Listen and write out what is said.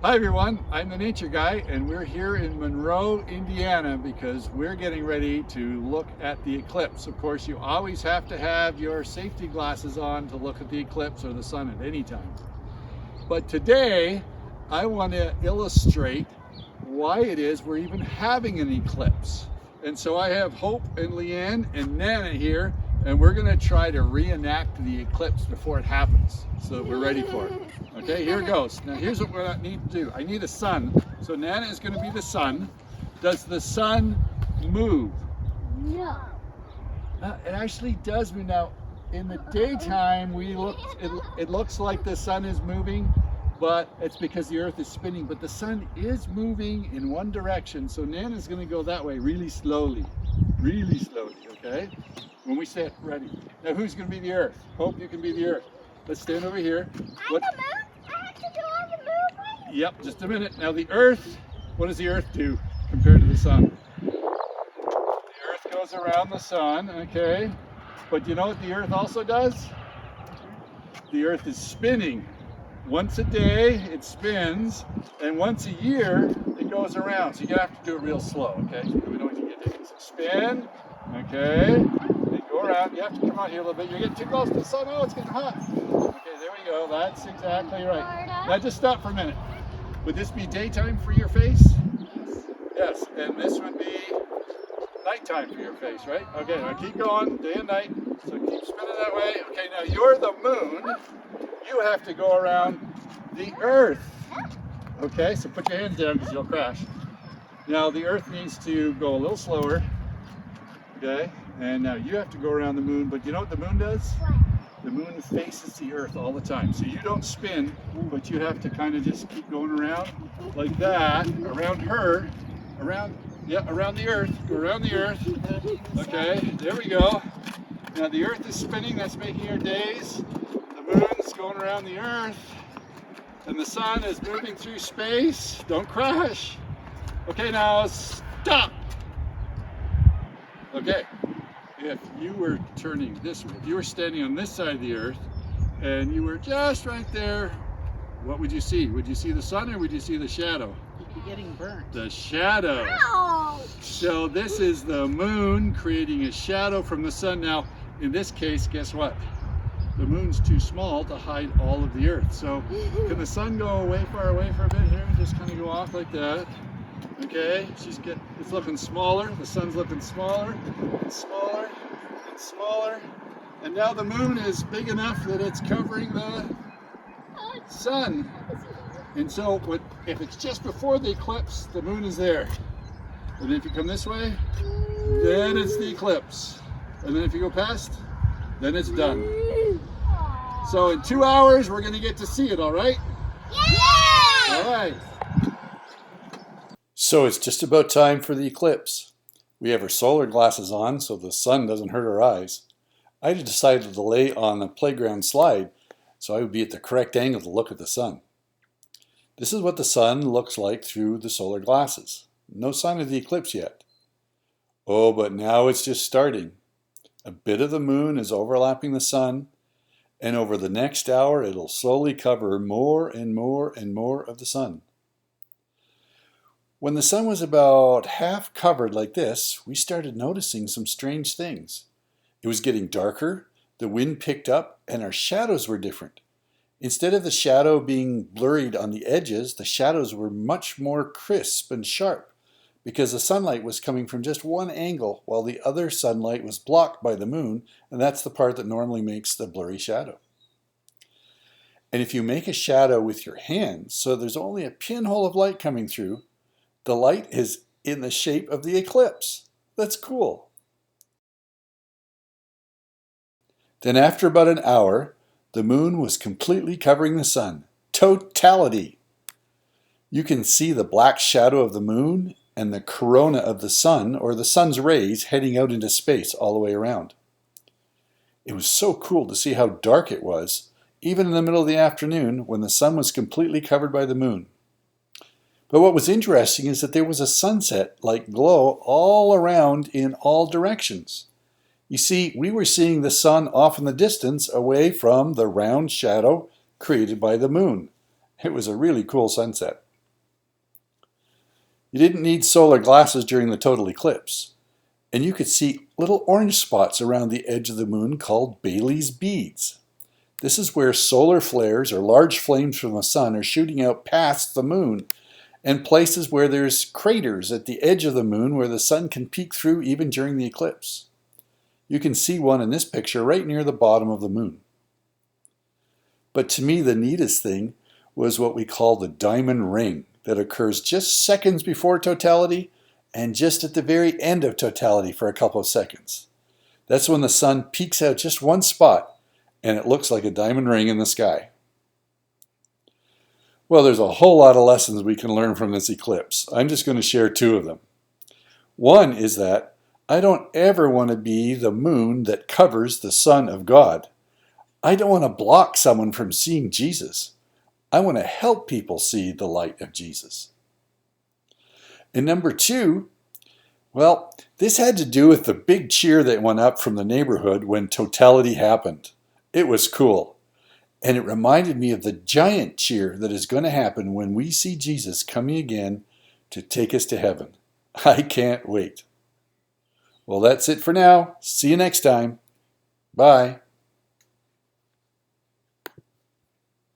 Hi everyone, I'm the Nature Guy and we're here in Monroe, Indiana because we're getting ready to look at the eclipse. Of course, you always have to have your safety glasses on to look at the eclipse or the sun at any time. But today, I want to illustrate why it is we're even having an eclipse. And so I have Hope and Leanne and Nana here, and we're going to try to reenact the eclipse before it happens so that we're ready for it. Okay, here goes. Now here's what I need to do. I need a sun. So Nana is going to be the sun. Does the sun move? No. It actually does move. Now, in the daytime, it looks like the sun is moving, but it's because the earth is spinning. But the sun is moving in one direction. So Nana's going to go that way really slowly, okay? When we say it, ready. Now who's going to be the earth? Hope, you can be the earth. Let's stand over here. What? The moon? I have to go on the moon? Yep, just a minute. Now the earth, what does the earth do compared to the sun? The earth goes around the sun, okay? But you know what the earth also does? The earth is spinning. Once a day it spins, and once a year it goes around. So you're gonna have to do it real slow, okay? So we don't get it. So spin, okay? And go around. You have to come out here a little bit. You're getting too close to the sun. Oh, it's getting hot. Okay, there we go. That's exactly right. Now just stop for a minute. Would this be daytime for your face? Yes. And this would be nighttime for your face, right? Okay, now keep going, day and night. So keep spinning that way. Okay, now you're the moon. You have to go around the earth. Okay, so put your hands down because you'll crash. Now the earth needs to go a little slower. Okay, and now you have to go around the moon, but you know what the moon does? The moon faces the earth all the time. So you don't spin, but you have to kind of just keep going around like that, around her, around the earth, go around the earth. Okay, there we go. Now the earth is spinning, that's making our days. The moon's going around the earth, and the sun is moving through space. Don't crash. Okay, now stop. Okay, if you were turning this way, if you were standing on this side of the earth, and you were just right there, what would you see? Would you see the sun or would you see the shadow? You'd be getting burnt. The shadow. Ouch. So this is the moon creating a shadow from the sun. Now, in this case, guess what? The moon's too small to hide all of the earth. So can the sun go far away for a bit here? Just kind of go off like that. Okay, it's looking smaller. The sun's looking smaller and smaller and smaller. And now the moon is big enough that it's covering the sun. And so if it's just before the eclipse, the moon is there. And if you come this way, then it's the eclipse. And then if you go past, then it's done. So in 2 hours, we're going to get to see it, all right? Yeah! All right. So it's just about time for the eclipse. We have our solar glasses on so the sun doesn't hurt our eyes. I decided to lay on the playground slide so I would be at the correct angle to look at the sun. This is what the sun looks like through the solar glasses. No sign of the eclipse yet. Oh, but now it's just starting. A bit of the moon is overlapping the sun, and over the next hour it'll slowly cover more and more and more of the sun. When the sun was about half covered like this, we started noticing some strange things. It was getting darker, the wind picked up, and our shadows were different. Instead of the shadow being blurred on the edges, the shadows were much more crisp and sharp because the sunlight was coming from just one angle while the other sunlight was blocked by the moon, and that's the part that normally makes the blurry shadow. And if you make a shadow with your hands so there's only a pinhole of light coming through, the light is in the shape of the eclipse. That's cool. Then after about an hour, the moon was completely covering the sun. Totality! You can see the black shadow of the moon and the corona of the sun, or the sun's rays, heading out into space all the way around. It was so cool to see how dark it was, even in the middle of the afternoon when the sun was completely covered by the moon. But what was interesting is that there was a sunset-like glow all around in all directions. You see, we were seeing the sun off in the distance away from the round shadow created by the moon. It was a really cool sunset. You didn't need solar glasses during the total eclipse. And you could see little orange spots around the edge of the moon called Bailey's beads. This is where solar flares or large flames from the sun are shooting out past the moon, and places where there's craters at the edge of the moon where the sun can peek through even during the eclipse. You can see one in this picture right near the bottom of the moon. But to me, the neatest thing was what we call the diamond ring that occurs just seconds before totality and just at the very end of totality for a couple of seconds. That's when the sun peeks out just one spot and it looks like a diamond ring in the sky. Well, there's a whole lot of lessons we can learn from this eclipse. I'm just going to share two of them. One is that I don't ever want to be the moon that covers the Son of God. I don't want to block someone from seeing Jesus. I want to help people see the light of Jesus. And number two, well, this had to do with the big cheer that went up from the neighborhood when totality happened. It was cool. And it reminded me of the giant cheer that is going to happen when we see Jesus coming again to take us to heaven. I can't wait. Well, that's it for now. See you next time. Bye.